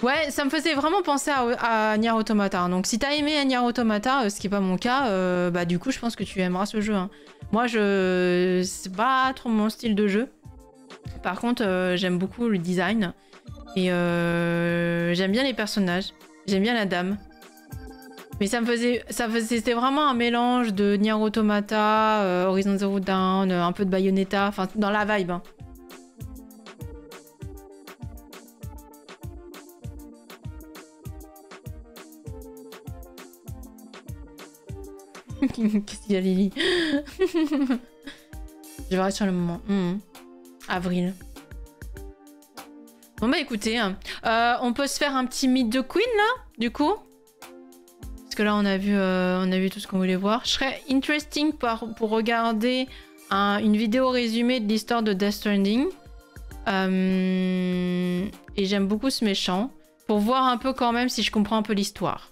Ouais, ça me faisait vraiment penser à Nier Automata. Donc si t'as aimé Nier Automata, ce qui est pas mon cas, bah du coup je pense que tu aimeras ce jeu. Hein. Moi c'est pas trop mon style de jeu. Par contre j'aime beaucoup le design. Et j'aime bien les personnages. J'aime bien la dame. Mais c'était vraiment un mélange de Nier Automata, Horizon Zero Dawn, un peu de Bayonetta, enfin dans la vibe. Hein. Qu'est-ce qu'il y a, Lily? Je verrai sur le moment. Avril. Bon bah écoutez, on peut se faire un petit Meet the Queen là, du coup. Parce que là on a vu tout ce qu'on voulait voir. Je serais interesting pour regarder une vidéo résumée de l'histoire de Death Stranding. Et j'aime beaucoup ce méchant. Pour voir un peu quand même si je comprends un peu l'histoire.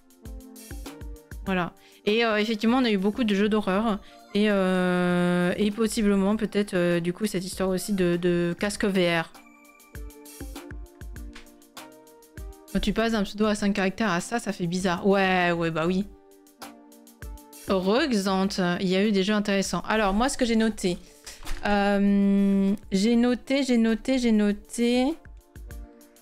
Voilà. Et effectivement, on a eu beaucoup de jeux d'horreur. Et possiblement, peut-être, du coup, cette histoire aussi de casque VR. Quand tu passes d'un pseudo à 5 caractères à ça fait bizarre. Ouais, bah oui. Ruxante, il y a eu des jeux intéressants. Alors, moi, ce que j'ai noté. J'ai noté...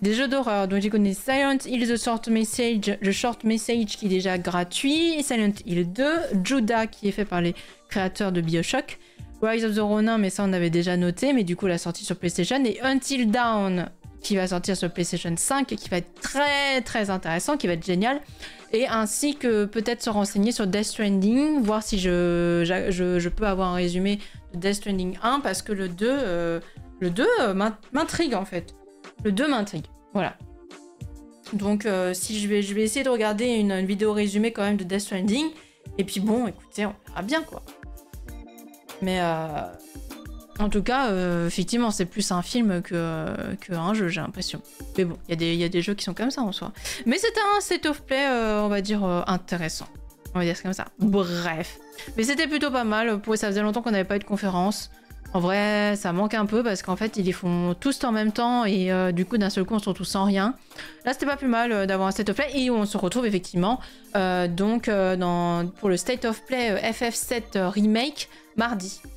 Des jeux d'horreur, donc j'ai connu Silent Hill The Short Message qui est déjà gratuit, Silent Hill 2, Judah qui est fait par les créateurs de BioShock, Rise of the Ronin, mais ça on avait déjà noté, mais du coup la sortie sur PlayStation, et Until Dawn qui va sortir sur PlayStation 5 et qui va être très très intéressant, qui va être génial, et ainsi que peut-être se renseigner sur Death Stranding, voir si je peux avoir un résumé de Death Stranding 1, parce que le 2 m'intrigue en fait. Le 2 m'intrigue, voilà. Donc si je vais essayer de regarder une vidéo résumée quand même de Death Stranding. Et puis bon, écoutez, on verra bien quoi. Mais en tout cas, effectivement, c'est plus un film qu'un jeu, j'ai l'impression. Mais bon, il y a des jeux qui sont comme ça en soi. Mais c'était un state of play, on va dire, intéressant. On va dire c'est comme ça. Bref. Mais c'était plutôt pas mal. Ça faisait longtemps qu'on n'avait pas eu de conférence. En vrai, ça manque un peu parce qu'en fait, ils les font tous en même temps et du coup, d'un seul coup, on se retrouve sans rien. Là, c'était pas plus mal d'avoir un State of Play et on se retrouve effectivement pour le State of Play FF7 Remake mardi.